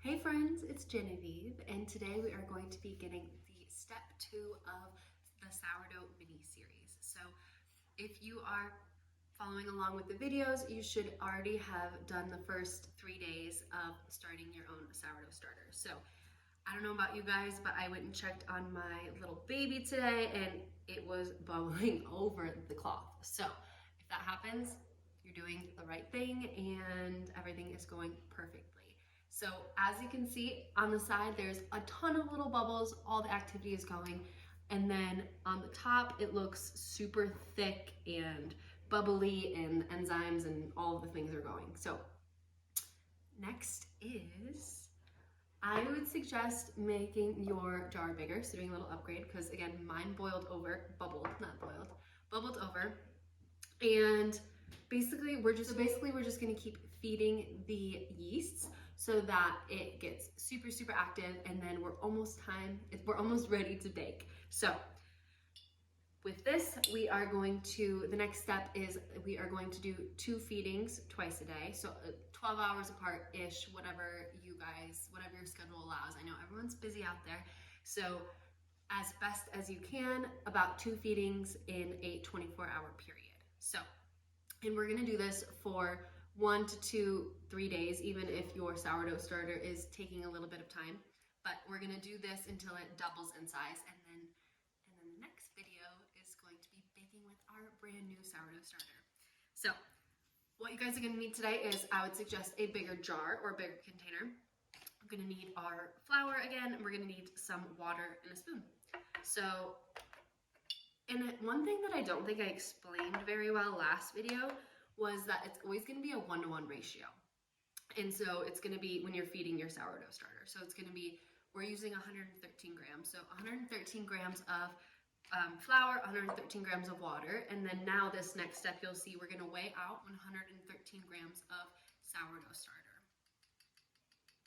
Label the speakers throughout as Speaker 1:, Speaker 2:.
Speaker 1: Hey friends, it's Genevieve, and today we are going to be getting the step 2 of the sourdough mini series. So if you are following along with the videos, you should already have done the first 3 days of starting your own sourdough starter. So I don't know about you guys, but I went and checked on my little baby today and it was bubbling over the cloth. So if that happens, you're doing the right thing and everything is going perfectly. So as you can see on the side, there's a ton of little bubbles, all the activity is going. And then on the top, it looks super thick and bubbly and enzymes and all of the things are going. So next is, I would suggest making your jar bigger, so doing a little upgrade, because again, mine boiled over, bubbled, not boiled, bubbled over. And basically we're just gonna keep feeding the yeasts so that it gets super, super active, and then we're almost ready to bake. So with this, the next step is we are going to do 2 feedings twice a day. So 12 hours apart-ish, whatever your schedule allows. I know everyone's busy out there. So as best as you can, about 2 feedings in a 24-hour period. So, and we're gonna do this for 1 to 3 days, even if your sourdough starter is taking a little bit of time. But we're gonna do this until it doubles in size, and then the next video is going to be baking with our brand new sourdough starter. So what you guys are gonna need today is, I would suggest a bigger jar or a bigger container. We're gonna need our flour again, and we're gonna need some water and a spoon. So, and one thing that I don't think I explained very well last video was that it's always gonna be a 1-to-1 ratio. And so it's gonna be when you're feeding your sourdough starter. So it's gonna be, we're using 113 grams. So 113 grams of flour, 113 grams of water. And then now this next step, you'll see we're gonna weigh out 113 grams of sourdough starter.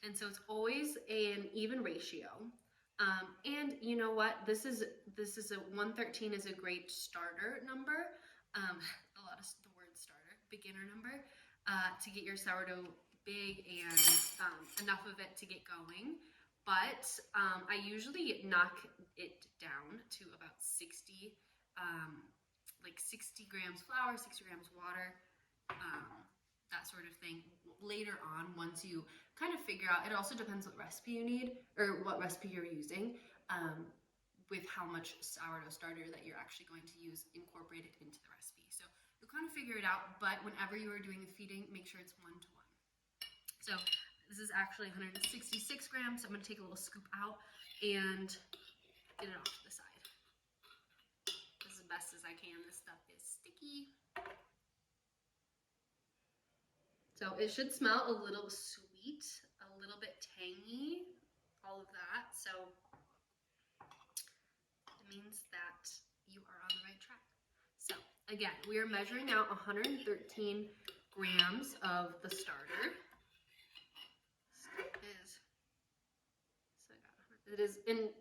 Speaker 1: And so it's always an even ratio. And you know what? This is a 113 is a great starter number. The word starter, beginner number, to get your sourdough big and enough of it to get going. But I usually knock it down to about 60, like 60 grams flour, 60 grams water, that sort of thing later on, once you kind of figure out. It also depends what recipe you need, or what recipe you're using, with how much sourdough starter that you're actually going to use incorporated into the recipe. So you'll kind of figure it out, but whenever you are doing the feeding, make sure it's 1-to-1. So this is actually 166 grams. So I'm gonna take a little scoop out and get it off to the side. This is as best as I can. This stuff is sticky. So it should smell a little sweet, a little bit tangy, all of that. So it means that you are on the right track. So again, we are measuring out 113 grams of the starter. It is, and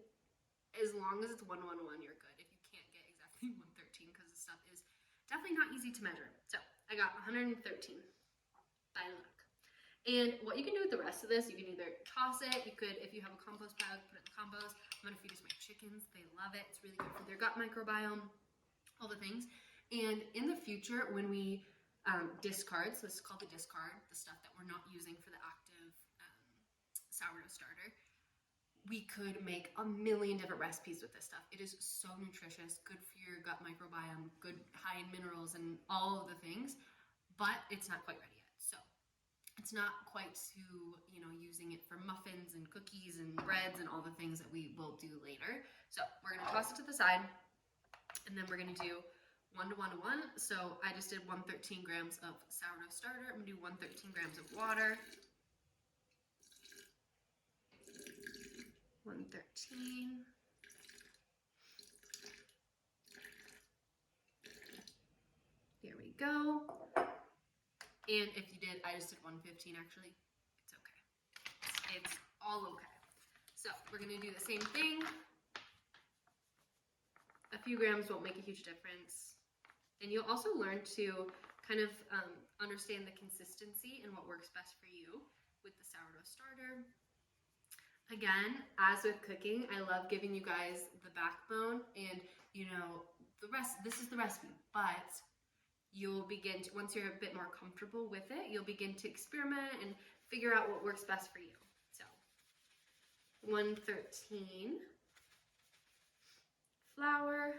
Speaker 1: as long as it's 1-1-1, you're good. If you can't get exactly 113, because this stuff is definitely not easy to measure. So I got 113 by luck. And what you can do with the rest of this, you can either toss it, you could, if you have a compost pile, put it in the compost. I'm gonna feed this to my chickens, they love it. It's really good for their gut microbiome, all the things. And in the future, when we discard, so this is called the discard, the stuff that we're not using for the active sourdough starter, we could make a million different recipes with this stuff. It is so nutritious, good for your gut microbiome, good, high in minerals and all of the things, but it's not quite ready yet. So it's not quite to, using it for muffins and cookies and breads and all the things that we will do later. So we're gonna toss it to the side, and then we're gonna do 1-to-1-to-1. So I just did 113 grams of sourdough starter. I'm gonna do 113 grams of water. 113. There we go. And if you did, I just did 115 actually. It's okay. It's all okay. So we're gonna do the same thing. A few grams won't make a huge difference. And you'll also learn to kind of understand the consistency and what works best for you with the sourdough starter. Again, as with cooking, I love giving you guys the backbone and, you know, the rest. This is the recipe, but you'll begin to, once you're a bit more comfortable with it, you'll begin to experiment and figure out what works best for you. So 113 flour,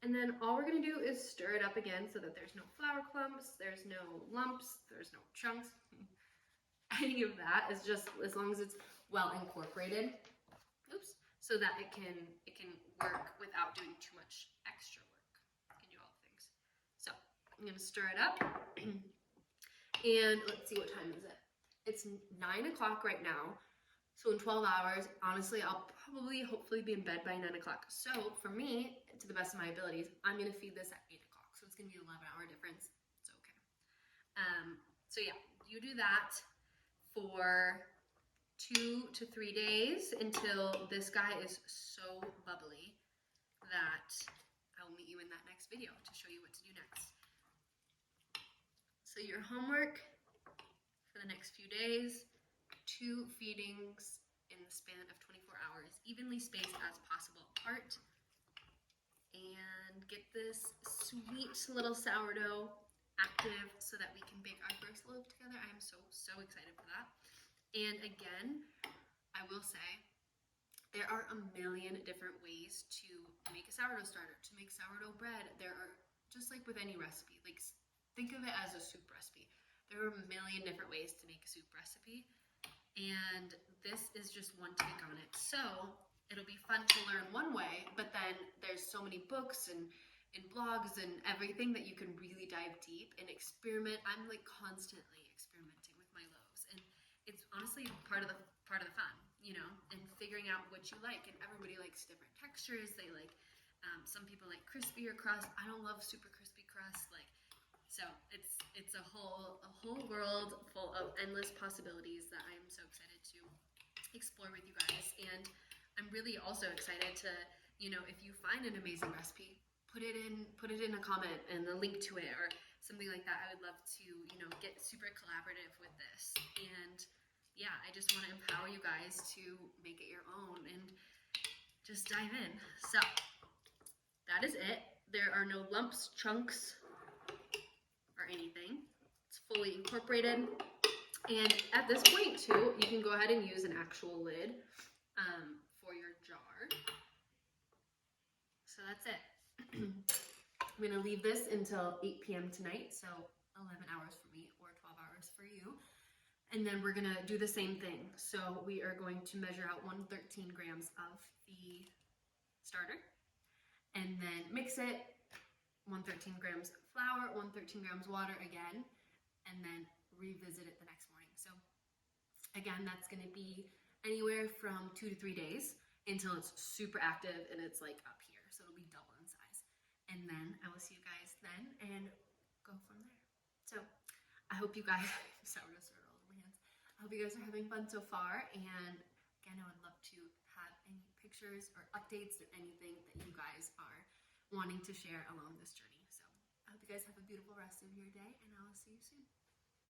Speaker 1: and then all we're gonna do is stir it up again so that there's no flour clumps, there's no lumps, there's no chunks. Any of that is just as long as it's well incorporated. Oops, so that it can work without doing too much extra work. It can do all the things. So I'm gonna stir it up, and let's see, what time is it? It's 9 o'clock right now. So in 12 hours, honestly, I'll probably, hopefully be in bed by 9 o'clock. So for me, to the best of my abilities, I'm gonna feed this at 8 o'clock. So it's gonna be an 11-hour difference. It's okay. So yeah, you do that for 2 to 3 days until this guy is so bubbly that I will meet you in that next video to show you what to do next. So your homework for the next few days, 2 feedings in the span of 24 hours, evenly spaced as possible apart, and get this sweet little sourdough active so that we can bake our first loaf together. I am so excited for that. And again, I will say, there are a million different ways to make a sourdough starter, to make sourdough bread. There are, just like with any recipe, like think of it as a soup recipe. There are a million different ways to make a soup recipe, and this is just one take on it. So it'll be fun to learn one way, but then there's so many books and blogs and everything that you can really dive deep and experiment. I'm like constantly experimenting with my loaves, and it's honestly part of the fun, you know, and figuring out what you like. And everybody likes different textures. They like, some people like crispier crust. I don't love super crispy crust. Like, so it's a whole world full of endless possibilities that I am so excited to explore with you guys. And I'm really also excited to, you know, if you find an amazing recipe, put it in a comment and the link to it or something like that. I would love to, you know, get super collaborative with this. And yeah, I just want to empower you guys to make it your own and just dive in. So that is it. There are no lumps, chunks, or anything. It's fully incorporated. And at this point too, you can go ahead and use an actual lid for your jar. So that's it. I'm gonna leave this until 8 p.m. tonight, so 11 hours for me or 12 hours for you. And then we're gonna do the same thing. So we are going to measure out 113 grams of the starter and then mix it, 113 grams flour, 113 grams water again, and then revisit it the next morning. So again, that's gonna be anywhere from 2 to 3 days until it's super active and it's like up here. So it'll be double in size. And then I will see you guys then and go from there. So I hope you guys, sourdough started all over my hands. I hope you guys are having fun so far. And again, I would love to have any pictures or updates or anything that you guys are wanting to share along this journey. So I hope you guys have a beautiful rest of your day, and I will see you soon.